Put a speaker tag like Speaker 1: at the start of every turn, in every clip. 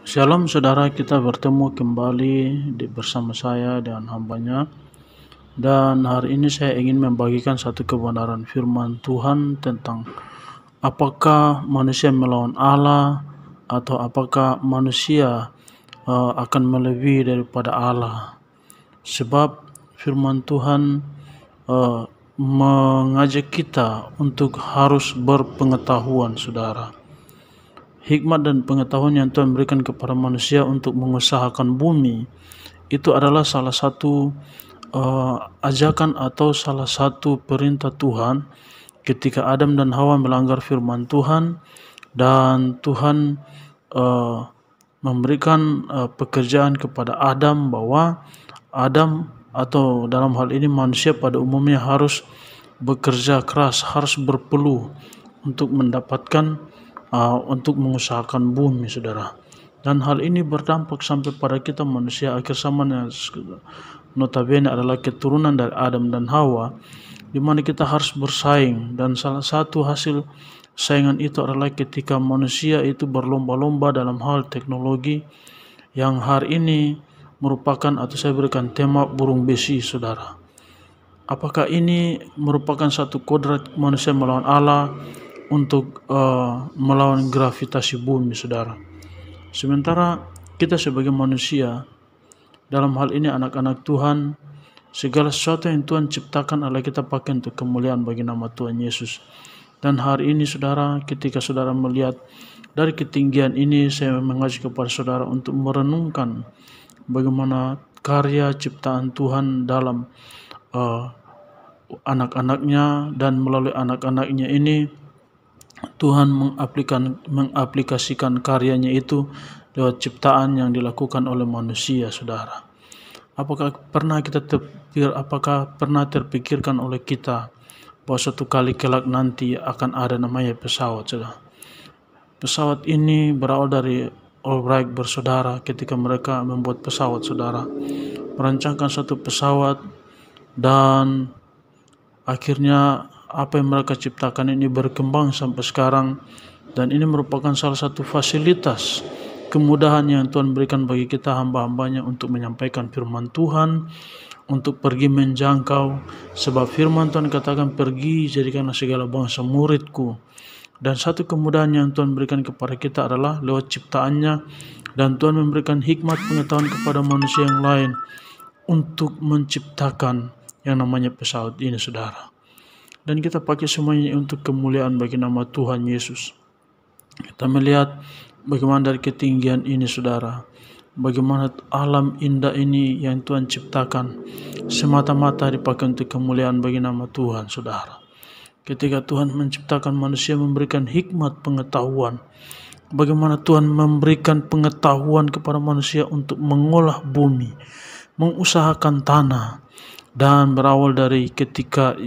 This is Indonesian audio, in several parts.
Speaker 1: Shalom saudara, kita bertemu kembali bersama saya dan hambanya. Dan hari ini saya ingin membagikan satu kebenaran firman Tuhan tentang apakah manusia melawan Allah atau apakah manusia akan melebihi daripada Allah. Sebab firman Tuhan mengajak kita untuk harus berpengetahuan, saudara. Hikmat dan pengetahuan yang Tuhan berikan kepada manusia untuk mengusahakan bumi itu adalah salah satu ajakan atau salah satu perintah Tuhan ketika Adam dan Hawa melanggar firman Tuhan, dan Tuhan memberikan pekerjaan kepada Adam bahwa Adam atau dalam hal ini manusia pada umumnya harus bekerja keras, harus berpeluh untuk mendapatkan untuk mengusahakan bumi, saudara. Dan hal ini berdampak sampai pada kita manusia akhir zaman yang notabene adalah keturunan dari Adam dan Hawa, di mana kita harus bersaing. Dan salah satu hasil saingan itu adalah ketika manusia itu berlomba-lomba dalam hal teknologi, yang hari ini merupakan, atau saya berikan tema burung besi, saudara. Apakah ini merupakan satu kodrat manusia melawan Allah untuk melawan gravitasi bumi, saudara? Sementara kita sebagai manusia, dalam hal ini anak-anak Tuhan, segala sesuatu yang Tuhan ciptakan adalah kita pakai untuk kemuliaan bagi nama Tuhan Yesus. Dan hari ini, saudara, ketika saudara melihat dari ketinggian ini, saya mengajak kepada saudara untuk merenungkan bagaimana karya ciptaan Tuhan dalam anak-anaknya, dan melalui anak-anaknya ini Tuhan mengaplikasikan karyanya itu lewat ciptaan yang dilakukan oleh manusia, saudara. Apakah pernah terpikirkan oleh kita bahwa suatu kali kelak nanti akan ada namanya pesawat, saudara? Pesawat ini berawal dari Albright bersaudara. Ketika mereka membuat pesawat, saudara, merancangkan satu pesawat, dan akhirnya apa yang mereka ciptakan ini berkembang sampai sekarang. Dan ini merupakan salah satu fasilitas kemudahan yang Tuhan berikan bagi kita hamba-hambanya untuk menyampaikan firman Tuhan, untuk pergi menjangkau. Sebab firman Tuhan katakan, pergi jadikanlah segala bangsa muridku. Dan satu kemudahan yang Tuhan berikan kepada kita adalah lewat ciptaannya. Dan Tuhan memberikan hikmat pengetahuan kepada manusia yang lain untuk menciptakan yang namanya pesawat ini, saudara. Dan kita pakai semuanya untuk kemuliaan bagi nama Tuhan Yesus. Kita melihat bagaimana dari ketinggian ini, saudara, bagaimana alam indah ini yang Tuhan ciptakan semata-mata dipakai untuk kemuliaan bagi nama Tuhan, saudara. Ketika Tuhan menciptakan manusia, memberikan hikmat pengetahuan, bagaimana Tuhan memberikan pengetahuan kepada manusia untuk mengolah bumi, mengusahakan tanah. Dan berawal dari ketika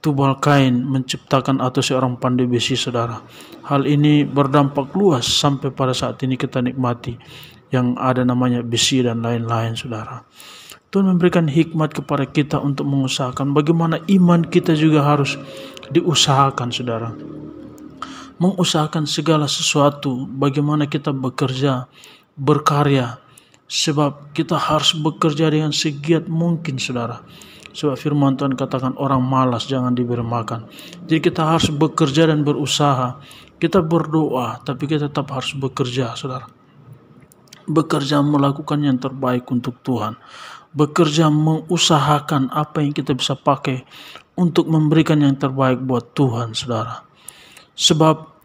Speaker 1: Tubal Kain menciptakan atau seorang pandai besi, saudara. Hal ini berdampak luas sampai pada saat ini kita nikmati yang ada namanya besi dan lain-lain, saudara. Tuhan memberikan hikmat kepada kita untuk mengusahakan bagaimana iman kita juga harus diusahakan, saudara. Mengusahakan segala sesuatu, bagaimana kita bekerja, berkarya. Sebab kita harus bekerja dengan segiat mungkin, saudara. Sebab firman Tuhan katakan, orang malas jangan diberi makan. Jadi kita harus bekerja dan berusaha. Kita berdoa, tapi kita tetap harus bekerja, saudara. Bekerja melakukan yang terbaik untuk Tuhan. Bekerja mengusahakan apa yang kita bisa pakai untuk memberikan yang terbaik buat Tuhan, saudara. Sebab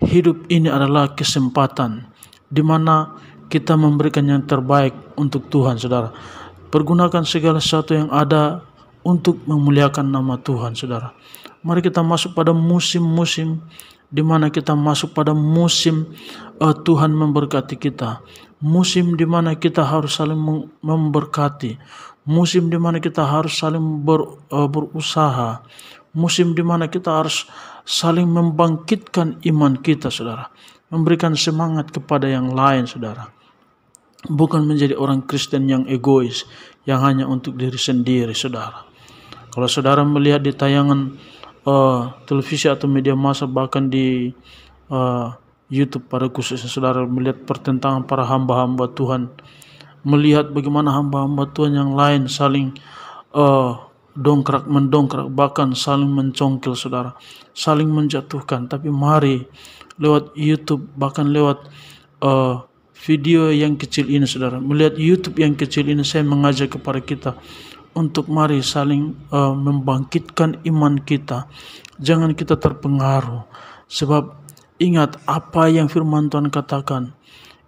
Speaker 1: hidup ini adalah kesempatan di mana kita memberikan yang terbaik untuk Tuhan, saudara. Pergunakan segala sesuatu yang ada untuk memuliakan nama Tuhan, saudara. Mari kita masuk pada musim-musim di mana kita masuk pada musim Tuhan memberkati kita. Musim di mana kita harus saling memberkati. Musim di mana kita harus saling berusaha. Musim di mana kita harus saling membangkitkan iman kita, saudara. Memberikan semangat kepada yang lain, saudara. Bukan menjadi orang Kristen yang egois, yang hanya untuk diri sendiri, saudara. Kalau saudara melihat di tayangan televisi atau media massa, bahkan di YouTube pada khususnya saudara, melihat pertentangan para hamba-hamba Tuhan, melihat bagaimana hamba-hamba Tuhan yang lain saling mendongkrak, bahkan saling mencongkel saudara, saling menjatuhkan. Tapi mari lewat YouTube, bahkan lewat video yang kecil ini saudara, melihat YouTube yang kecil ini, saya mengajak kepada kita untuk mari saling membangkitkan iman kita. Jangan kita terpengaruh, sebab ingat apa yang firman Tuhan katakan,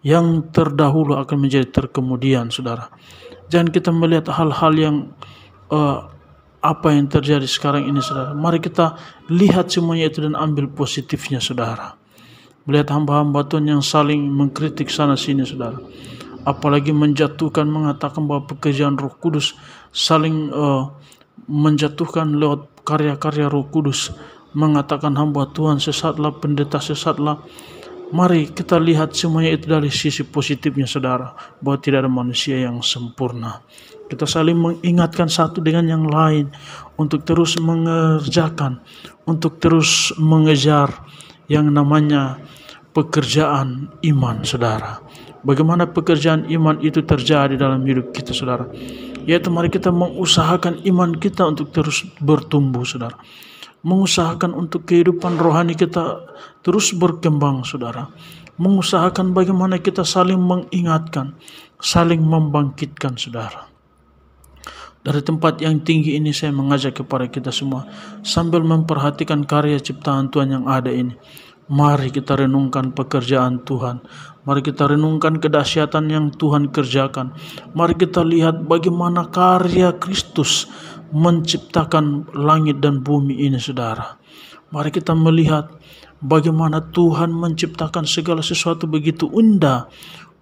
Speaker 1: yang terdahulu akan menjadi terkemudian saudara. Jangan kita melihat hal-hal yang apa yang terjadi sekarang ini saudara. Mari kita lihat semuanya itu dan ambil positifnya saudara. Melihat hamba-hamba Tuhan yang saling mengkritik sana sini saudara, apalagi menjatuhkan, mengatakan bahwa pekerjaan Roh Kudus, saling menjatuhkan lewat karya-karya Roh Kudus, mengatakan hamba Tuhan sesatlah, pendeta sesatlah. Mari kita lihat semuanya itu dari sisi positifnya saudara, bahwa tidak ada manusia yang sempurna. Kita saling mengingatkan satu dengan yang lain untuk terus mengerjakan, untuk terus mengejar yang namanya pekerjaan iman saudara. Bagaimana pekerjaan iman itu terjadi dalam hidup kita saudara, yaitu mari kita mengusahakan iman kita untuk terus bertumbuh saudara, mengusahakan untuk kehidupan rohani kita terus berkembang saudara, mengusahakan bagaimana kita saling mengingatkan, saling membangkitkan saudara. Dari tempat yang tinggi ini saya mengajak kepada kita semua, sambil memperhatikan karya ciptaan Tuhan yang ada ini, mari kita renungkan pekerjaan Tuhan. Mari kita renungkan kedahsyatan yang Tuhan kerjakan. Mari kita lihat bagaimana karya Kristus menciptakan langit dan bumi ini saudara. Mari kita melihat bagaimana Tuhan menciptakan segala sesuatu begitu indah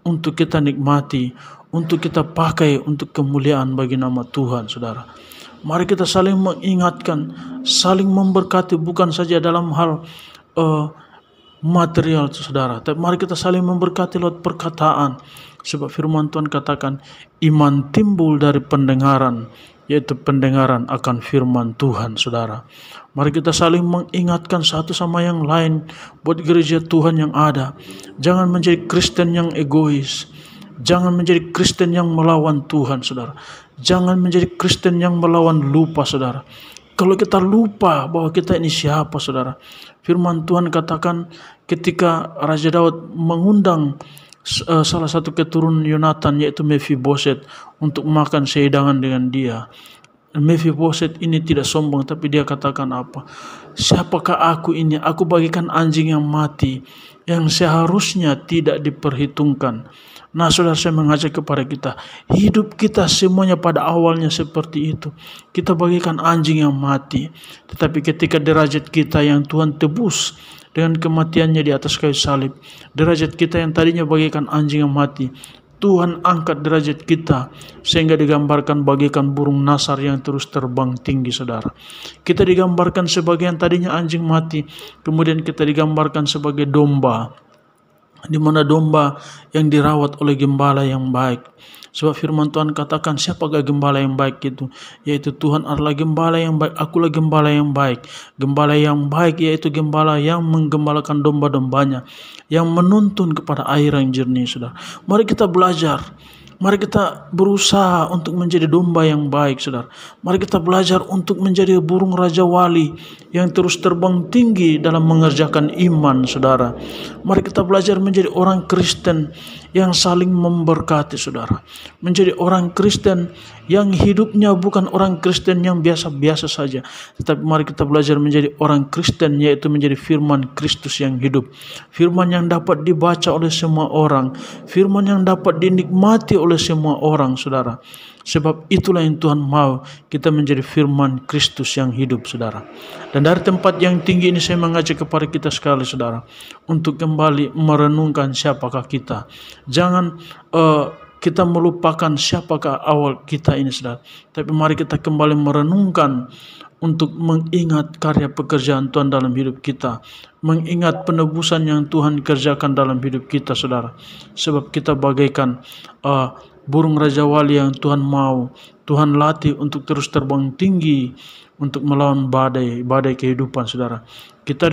Speaker 1: untuk kita nikmati, untuk kita pakai untuk kemuliaan bagi nama Tuhan saudara. Mari kita saling mengingatkan, saling memberkati, bukan saja dalam hal material saudara, tapi mari kita saling memberkati lewat perkataan, sebab firman Tuhan katakan iman timbul dari pendengaran, yaitu pendengaran akan firman Tuhan saudara. Mari kita saling mengingatkan satu sama yang lain buat gereja Tuhan yang ada. Jangan menjadi Kristen yang egois, jangan menjadi Kristen yang melawan Tuhan saudara, jangan menjadi Kristen yang melawan lupa saudara. Kalau kita lupa bahwa kita ini siapa saudara, firman Tuhan katakan ketika Raja Daud mengundang salah satu keturunan Yonatan, yaitu Mephiboset, untuk makan sehidangan dengan dia. Mephiboset ini tidak sombong, tapi dia katakan apa? Siapakah aku ini? Aku bagikan anjing yang mati, yang seharusnya tidak diperhitungkan. Nah saudara, saya mengajak kepada kita, hidup kita semuanya pada awalnya seperti itu. Kita bagikan anjing yang mati, tetapi ketika derajat kita yang Tuhan tebus dengan kematiannya di atas kayu salib, derajat kita yang tadinya bagikan anjing yang mati, Tuhan angkat derajat kita sehingga digambarkan bagaikan burung nasar yang terus terbang tinggi saudara. Kita digambarkan sebagai yang tadinya anjing mati, kemudian kita digambarkan sebagai domba, di mana domba yang dirawat oleh gembala yang baik. Sebab firman Tuhan katakan, siapakah gembala yang baik itu? Yaitu Tuhan adalah gembala yang baik, akulah gembala yang baik. Gembala yang baik yaitu gembala yang menggembalakan domba-dombanya, yang menuntun kepada air yang jernih saudara. Mari kita belajar, mari kita berusaha untuk menjadi domba yang baik saudara. Mari kita belajar untuk menjadi burung raja wali yang terus terbang tinggi dalam mengerjakan iman saudara. Mari kita belajar menjadi orang Kristen yang saling memberkati saudara. Menjadi orang Kristen yang hidupnya bukan orang Kristen yang biasa-biasa saja, tetapi mari kita belajar menjadi orang Kristen, yaitu menjadi firman Kristus yang hidup, firman yang dapat dibaca oleh semua orang, firman yang dapat dinikmati oleh semua orang saudara. Sebab itulah yang Tuhan mau, kita menjadi firman Kristus yang hidup saudara. Dan dari tempat yang tinggi ini saya mengajak kepada kita sekali saudara, untuk kembali merenungkan siapakah kita. Jangan kita melupakan siapakah awal kita ini saudara, tapi mari kita kembali merenungkan untuk mengingat karya pekerjaan Tuhan dalam hidup kita, mengingat penebusan yang Tuhan kerjakan dalam hidup kita saudara. Sebab kita bagaikan burung Raja Wali yang Tuhan mau Tuhan latih untuk terus terbang tinggi untuk melawan badai kehidupan, saudara. Kita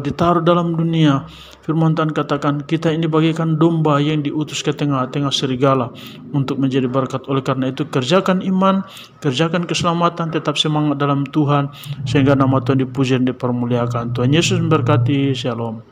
Speaker 1: ditaruh dalam dunia. Firman Tuhan katakan kita ini bagaikan domba yang diutus ke tengah-tengah serigala untuk menjadi berkat. Oleh karena itu kerjakan iman, kerjakan keselamatan, tetap semangat dalam Tuhan sehingga nama Tuhan dipuji dan dipermuliakan. Tuhan Yesus memberkati. Shalom.